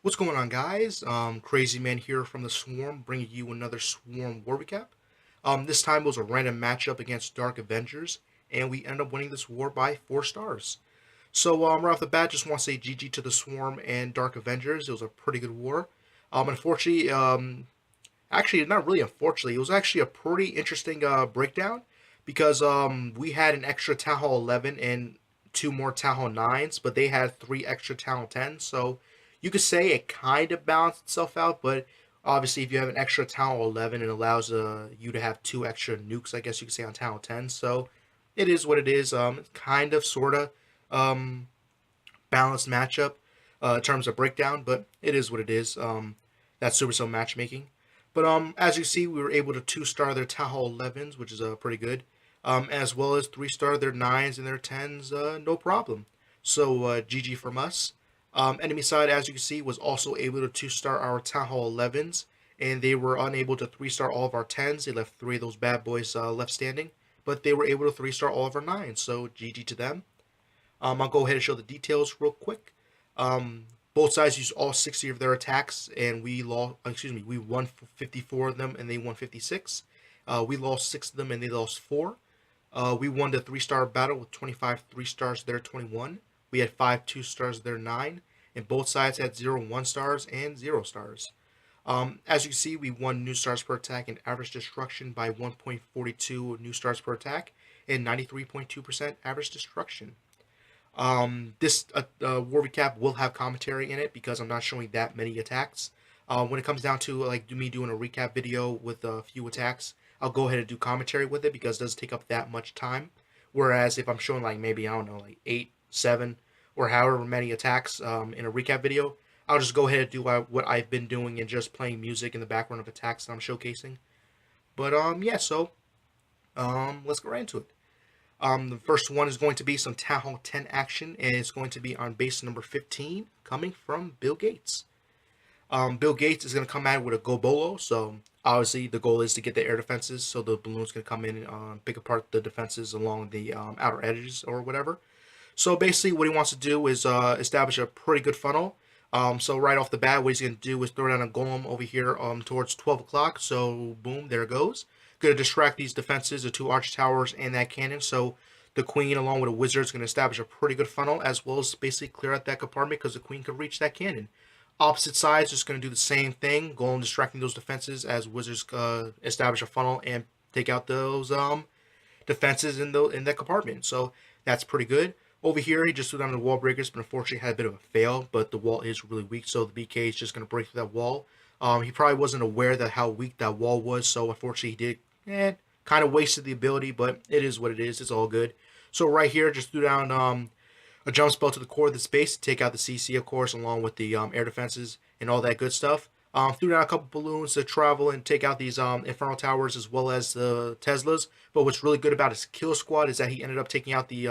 What's going on, guys? Crazy Man here from the Swarm, bringing you another Swarm war recap. This time it was a random matchup against Darc Avengers, and we ended up winning this war by 4 stars. So right off the bat, just want to say GG to the Swarm and Darc Avengers. It was a pretty good war. Unfortunately, actually not really unfortunately, it was actually a pretty interesting breakdown because we had an extra Town Hall 11 and two more Town Hall 9s, but they had three extra Town Hall 10s. So you could say it kind of balanced itself out, but obviously if you have an extra Town Hall 11, it allows you to have two extra nukes, I guess you could say, on Town Hall 10. So it is what it is. It's kind of, sort of um, balanced matchup in terms of breakdown, but it is what it is. That's Supercell matchmaking. But as you see, we were able to 2-star their Town Hall 11s, which is pretty good, as well as 3-star their 9s and their 10s, no problem. So GG from us. Enemy side, as you can see, was also able to 2-star our Town Hall 11s, and they were unable to 3-star all of our 10s. They left 3 of those bad boys left standing, but they were able to 3-star all of our 9s, so GG to them. I'll go ahead and show the details real quick. Both sides used all 60 of their attacks, and we lost. Excuse me, we won 54 of them, and they won 56. We lost 6 of them, and they lost 4. We won the 3-star battle with 25 3-stars. Their 21. We had 5 2-stars. Their 9, and both sides had 0 1-stars and 0 stars. As you can see, we won new stars per attack and average destruction by 1.42 new stars per attack and 93.2% average destruction. This war recap will have commentary in it because I'm not showing that many attacks. When it comes down to like me doing a recap video with a few attacks, I'll go ahead and do commentary with it because it doesn't take up that much time. Whereas if I'm showing like maybe, I don't know, like 8, 7, or however many attacks in a recap video, I'll just go ahead and do what I've been doing and just playing music in the background of attacks that I'm showcasing. But yeah, so let's go right into it. The first one is going to be some Town Hall 10 action, and it's going to be on base number 15, coming from Bill Gates. Bill Gates is going to come out with a GoBoLo, so obviously the goal is to get the air defenses, so the balloon's going to come in and pick apart the defenses along the outer edges or whatever. So basically what he wants to do is establish a pretty good funnel. So right off the bat, what he's going to do is throw down a golem over here towards 12 o'clock, so boom, there it goes. Going to distract these defenses, the 2 arch towers and that cannon, so the queen along with a wizard is going to establish a pretty good funnel, as well as basically clear out that compartment because the queen could reach that cannon. Opposite sides just going to do the same thing, go on distracting those defenses as wizards establish a funnel and take out those defenses in that compartment. So that's pretty good. Over here, he just threw down the wall breakers, but unfortunately had a bit of a fail. But the wall is really weak, so the BK is just going to break through that wall. He probably wasn't aware that how weak that wall was, so unfortunately he did kind of wasted the ability, but it is what it is. It's all good. So right here, just threw down a jump spell to the core of the space to take out the CC, of course, along with the air defenses and all that good stuff. Threw down a couple balloons to travel and take out these Infernal Towers as well as the Teslas. But what's really good about his kill squad is that he ended up taking out the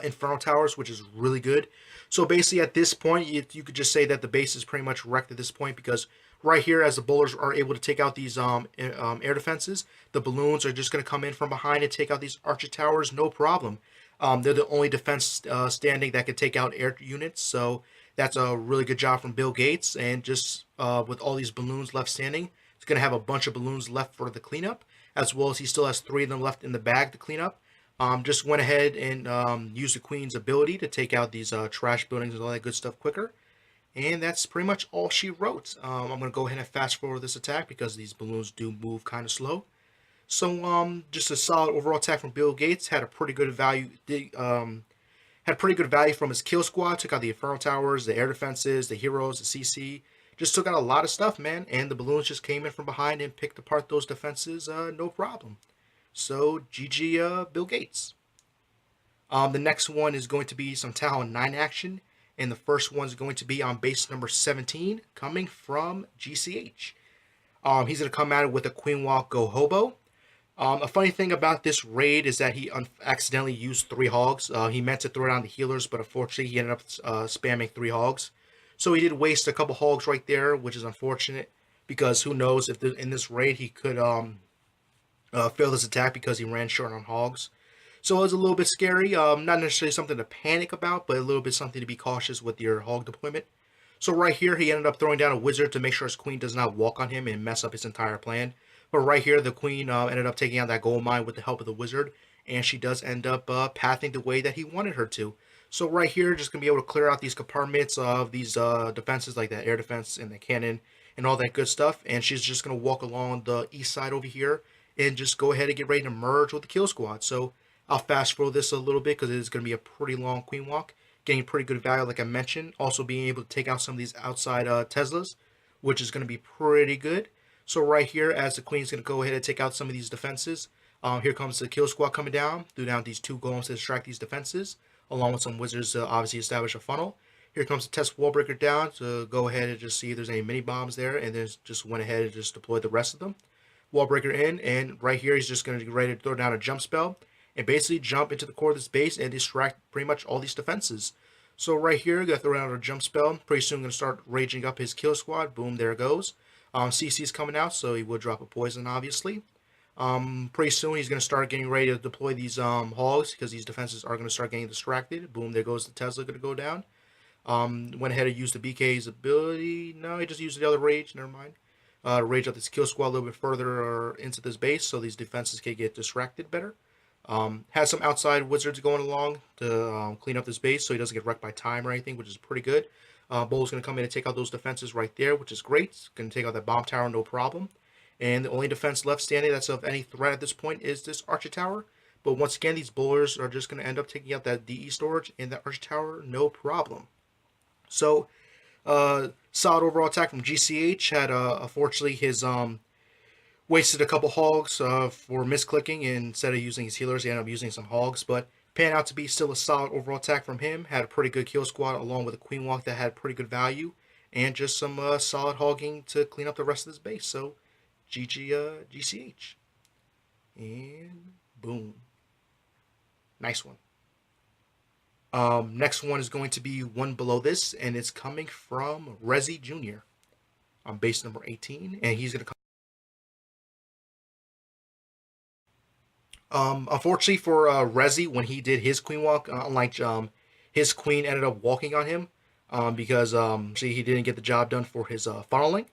Infernal Towers, which is really good. So basically at this point, you could just say that the base is pretty much wrecked at this point because right here, as the bowlers are able to take out these air defenses, the balloons are just going to come in from behind and take out these archer towers, no problem. They're the only defense standing that can take out air units, so that's a really good job from Bill Gates. And just with all these balloons left standing, it's going to have a bunch of balloons left for the cleanup, as well as he still has 3 of them left in the bag to clean up. Just went ahead and used the queen's ability to take out these trash buildings and all that good stuff quicker. And that's pretty much all she wrote. I'm going to go ahead and fast forward this attack because these balloons do move kind of slow. So just a solid overall attack from Bill Gates. Had a pretty good value. Had pretty good value from his kill squad. Took out the Infernal Towers, the air defenses, the heroes, the CC. Just took out a lot of stuff, man. And the balloons just came in from behind and picked apart those defenses, no problem. So GG Bill Gates. The next one is going to be some Town Hall 9 action. And the first one is going to be on base number 17, coming from GCH. He's going to come out with a Queen Walk GoHoBo. A funny thing about this raid is that he accidentally used 3 hogs. He meant to throw down the healers, but unfortunately he ended up spamming 3 hogs. So he did waste a couple hogs right there, which is unfortunate because who knows if in this raid he could fail this attack because he ran short on hogs. So it was a little bit scary. Not necessarily something to panic about, but a little bit something to be cautious with your hog deployment. So right here, he ended up throwing down a wizard to make sure his queen does not walk on him and mess up his entire plan. But right here, the queen ended up taking out that gold mine with the help of the wizard, and she does end up pathing the way that he wanted her to. So right here, just going to be able to clear out these compartments of these defenses, like that air defense and the cannon and all that good stuff. And she's just going to walk along the east side over here and just go ahead and get ready to merge with the kill squad. So I'll fast forward this a little bit because it is going to be a pretty long queen walk. Getting pretty good value, like I mentioned. Also being able to take out some of these outside Teslas, which is going to be pretty good. So right here, as the queen's going to go ahead and take out some of these defenses, here comes the kill squad coming down. Do down these two golems to distract these defenses, along with some wizards to obviously establish a funnel. Here comes the test wall breaker down to go ahead and just see if there's any mini bombs there, and then just went ahead and just deployed the rest of them. Wall breaker in, and right here he's just going to get ready to throw down a jump spell and basically jump into the core of this base and distract pretty much all these defenses. So right here, gonna throw down a jump spell. Pretty soon gonna start raging up his kill squad. Boom, there it goes. CC's coming out, so he will drop a poison, obviously. Pretty soon he's gonna start getting ready to deploy these hogs because these defenses are gonna start getting distracted. Boom, there goes the Tesla gonna go down. Went ahead and used the BK's ability. No, he just used the other rage. Never mind. Rage up this kill squad a little bit further into this base so these defenses can get distracted better. Has some outside wizards going along to clean up this base so he doesn't get wrecked by time or anything, which is pretty good. Bolo's going to come in and take out those defenses right there, which is great. Going to take out that bomb tower, no problem. And the only defense left standing that's of any threat at this point is this archer tower. But once again, these bowlers are just going to end up taking out that DE storage and that archer tower, no problem. So, solid overall attack from GCH. Had, unfortunately, his wasted a couple hogs for misclicking, and instead of using his healers, he ended up using some hogs. But panned out to be still a solid overall attack from him. Had a pretty good kill squad along with a queen walk that had pretty good value, and just some solid hogging to clean up the rest of his base. So, GG GCH. And boom. Nice one. Next one is going to be one below this, and it's coming from Rezzi Jr. on base number 18, and he's going to come. Unfortunately for Rezzi, when he did his queen walk, unlike his queen ended up walking on him because he didn't get the job done for his funneling,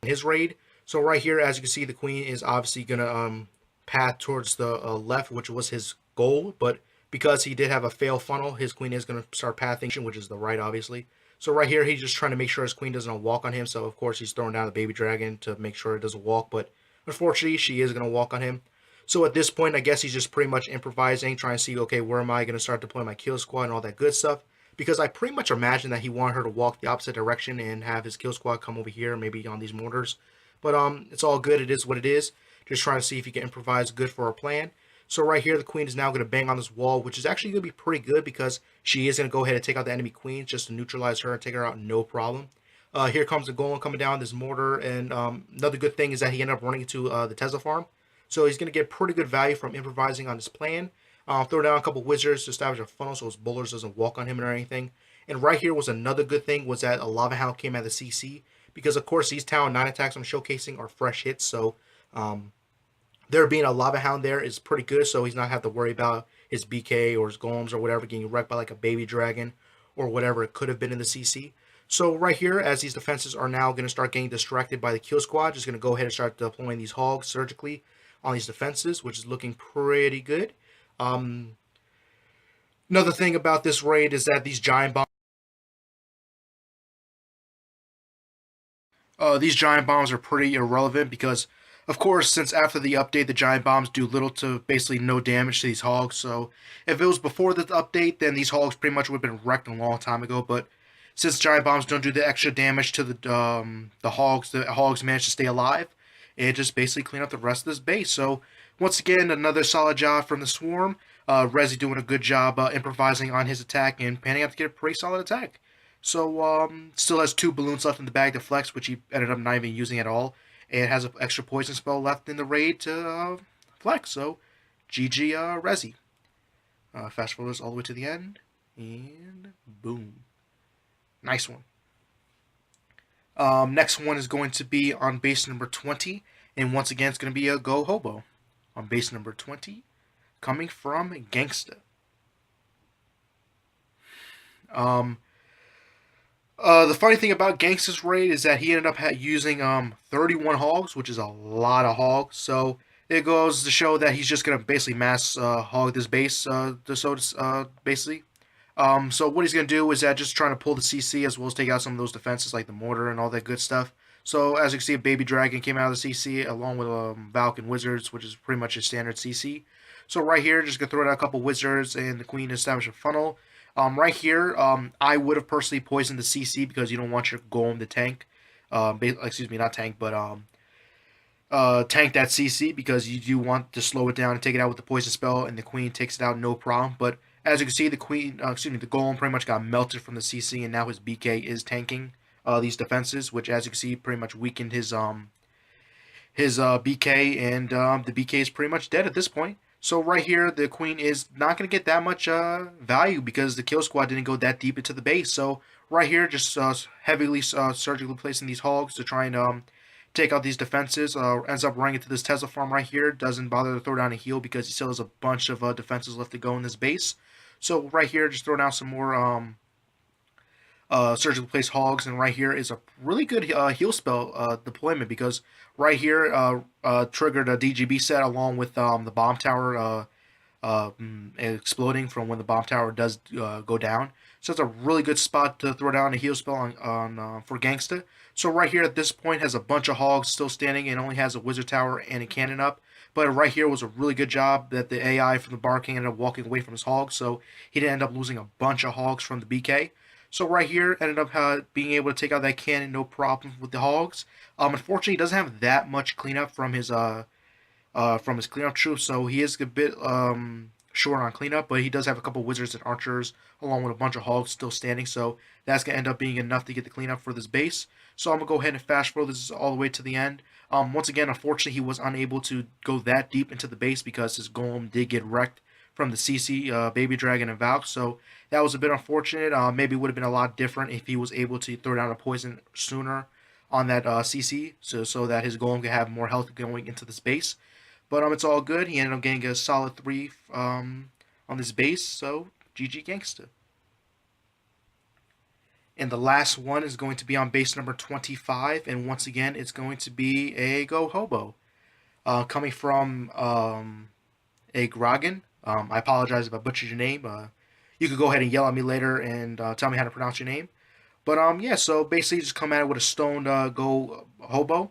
his raid. So right here, as you can see, the queen is obviously going to path towards the left, which was his goal, but because he did have a fail funnel, his queen is going to start pathing, which is the right, obviously. So right here, he's just trying to make sure his queen doesn't walk on him. So, of course, he's throwing down the baby dragon to make sure it doesn't walk. But unfortunately, she is going to walk on him. So at this point, I guess he's just pretty much improvising, trying to see, okay, where am I going to start deploying my kill squad and all that good stuff. Because I pretty much imagine that he wanted her to walk the opposite direction and have his kill squad come over here, maybe on these mortars. But it's all good. It is what it is. Just trying to see if he can improvise good for our plan. So right here, the queen is now going to bang on this wall, which is actually going to be pretty good because she is going to go ahead and take out the enemy queen just to neutralize her and take her out, no problem. Here comes the golem coming down, this mortar, and another good thing is that he ended up running into the Tesla farm. So he's going to get pretty good value from improvising on this plan. Throw down a couple wizards to establish a funnel so his bowlers doesn't walk on him or anything. And right here was another good thing was that a lava hound came at the CC because, of course, these town 9 attacks I'm showcasing are fresh hits, so there being a lava hound there is pretty good, so he's not have to worry about his BK or his golems or whatever getting wrecked by like a baby dragon or whatever it could have been in the CC. So right here, as these defenses are now going to start getting distracted by the kill squad, just going to go ahead and start deploying these hogs surgically on these defenses, which is looking pretty good. Another thing about this raid is that these giant bombs are pretty irrelevant because, of course, since after the update, the giant bombs do little to basically no damage to these hogs. So if it was before the update, then these hogs pretty much would have been wrecked a long time ago. But since giant bombs don't do the extra damage to the hogs manage to stay alive. It just basically clean up the rest of this base. So once again, another solid job from the Swarm. Rezzi doing a good job improvising on his attack and panning out to get a pretty solid attack. So still has 2 balloons left in the bag to flex, which he ended up not even using at all. And has an extra poison spell left in the raid to flex. So GG Rezzi. Fast forward all the way to the end. And boom. Nice one. Next one is going to be on base number 20. And once again, it's going to be a GoHoBo on base number 20. Coming from Gangsta. The funny thing about Gangsta's raid is that he ended up using 31 hogs, which is a lot of hogs. So it goes to show that he's just gonna basically mass hog this base, basically. So what he's gonna do is that just trying to pull the CC as well as take out some of those defenses like the mortar and all that good stuff. So as you can see, a baby dragon came out of the CC along with Valk Wizards, which is pretty much a standard CC. So right here, just gonna throw out a couple wizards and the queen to establish a funnel. Right here, I would have personally poisoned the CC because you don't want your golem to tank. Excuse me, not tank, but tank that CC because you do want to slow it down and take it out with the poison spell, and the queen takes it out no problem. But as you can see, the the golem pretty much got melted from the CC, and now his BK is tanking these defenses, which as you can see, pretty much weakened his BK, and the BK is pretty much dead at this point. So right here, the queen is not going to get that much value because the kill squad didn't go that deep into the base. So right here, just heavily surgically placing these hogs to try and take out these defenses. Ends up running into this Tesla farm right here. Doesn't bother to throw down a heal because he still has a bunch of defenses left to go in this base. So right here, just throw down some more surgically placed hogs, and right here is a really good heal spell deployment because right here triggered a DGB set along with the bomb tower exploding from when the bomb tower does go down. So it's a really good spot to throw down a heal spell on for Gangsta. So right here at this point has a bunch of hogs still standing and only has a wizard tower and a cannon up. But right here was a really good job that the AI from the Bar King ended up walking away from his hogs, so he didn't end up losing a bunch of hogs from the BK. So right here, ended up being able to take out that cannon no problem with the hogs. Unfortunately, he doesn't have that much cleanup from his cleanup troops, so he is a bit short on cleanup. But he does have a couple wizards and archers, along with a bunch of hogs still standing. So that's gonna end up being enough to get the cleanup for this base. So I'm gonna go ahead and fast forward this all the way to the end. Once again, unfortunately, he was unable to go that deep into the base because his golem did get wrecked from the CC, Baby Dragon, and Valk. So that was a bit unfortunate. Maybe it would have been a lot different if he was able to throw down a poison sooner on that CC, so that his golem could have more health going into this base. But it's all good. He ended up getting a solid 3 on this base. So GG Gangsta. And the last one is going to be on base number 25, and once again, it's going to be a GoHoBo. Coming from AGRAGON. I apologize if I butchered your name. You could go ahead and yell at me later and tell me how to pronounce your name. But yeah, so basically just come at it with a stoned GoHoBo.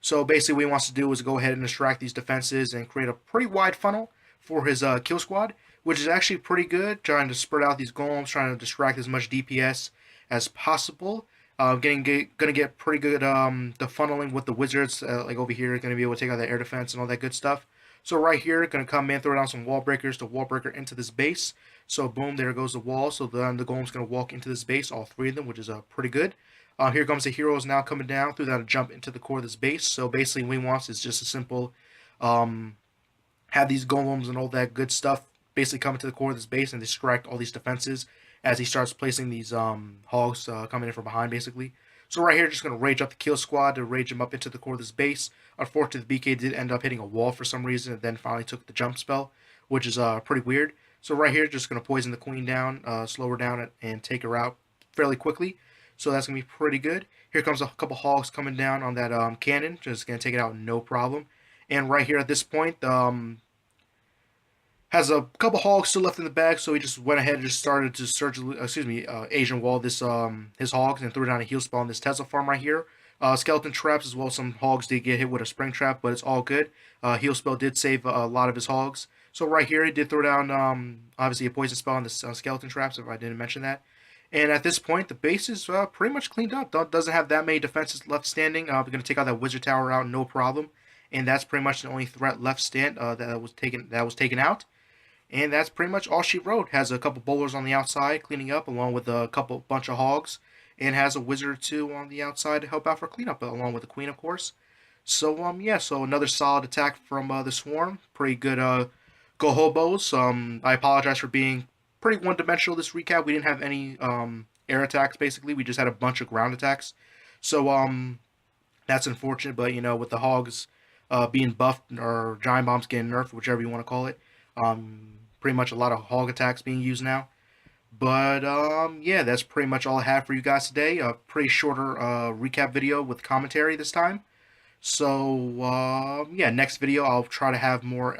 So basically what he wants to do is go ahead and distract these defenses and create a pretty wide funnel for his kill squad, which is actually pretty good, trying to spread out these golems, trying to distract as much DPS as possible. Gonna get pretty good the funneling with the wizards, like over here, gonna be able to take out that air defense and all that good stuff. So right here, gonna come in, throw down some wall breakers to wall breaker into this base. So boom, there goes the wall. So then the golem's gonna walk into this base, all 3 of them, which is pretty good. Here comes the heroes now coming down, through that jump into the core of this base. So basically what he wants is just a simple have these golems and all that good stuff basically come into the core of this base and distract all these defenses as he starts placing these hogs coming in from behind, basically. So right here, just going to rage up the kill squad to rage them up into the core of this base. Unfortunately, the BK did end up hitting a wall for some reason and then finally took the jump spell, which is pretty weird. So right here, just going to poison the queen down, slow her down, and take her out fairly quickly. So that's going to be pretty good. Here comes a couple hogs coming down on that cannon. Just going to take it out no problem. And right here at this point, has a couple hogs still left in the bag, so he just went ahead and just started to Asian wall this his hogs and threw down a heal spell on this Tesla farm right here. Skeleton traps as well. Some hogs did get hit with a spring trap, but it's all good. Heal spell did save a lot of his hogs. So right here, he did throw down obviously a poison spell on the skeleton traps, if I didn't mention that. And at this point, the base is pretty much cleaned up. Doesn't have that many defenses left standing. We're going to take out that wizard tower out, no problem. And that's pretty much the only threat left that was taken out. And that's pretty much all she wrote. Has a couple bowlers on the outside cleaning up, along with a bunch of hogs, and has a wizard or 2 on the outside to help out for cleanup, along with the queen, of course. So yeah, so another solid attack from the swarm. Pretty good GoHoBos. I apologize for being pretty one-dimensional this recap. We didn't have any air attacks, basically. We just had a bunch of ground attacks. So that's unfortunate, but with the hogs being buffed or giant bombs getting nerfed, whichever you want to call it, pretty much a lot of hog attacks being used now. But yeah, that's pretty much all I have for you guys today. A pretty shorter recap video with commentary this time. So yeah, next video I'll try to have more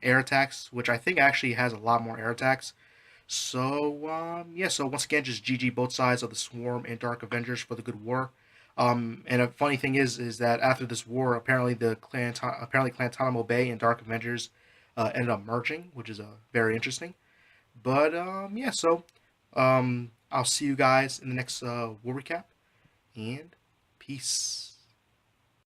air attacks, which I think actually has a lot more air attacks. So yeah, so once again, just GG both sides of the Swarm and Darc Avengers for the good war. And a funny thing is that after this war, apparently apparently Clantanamo Bay and Darc Avengers ended up merging, which is very interesting. But yeah, so I'll see you guys in the next war recap, and peace.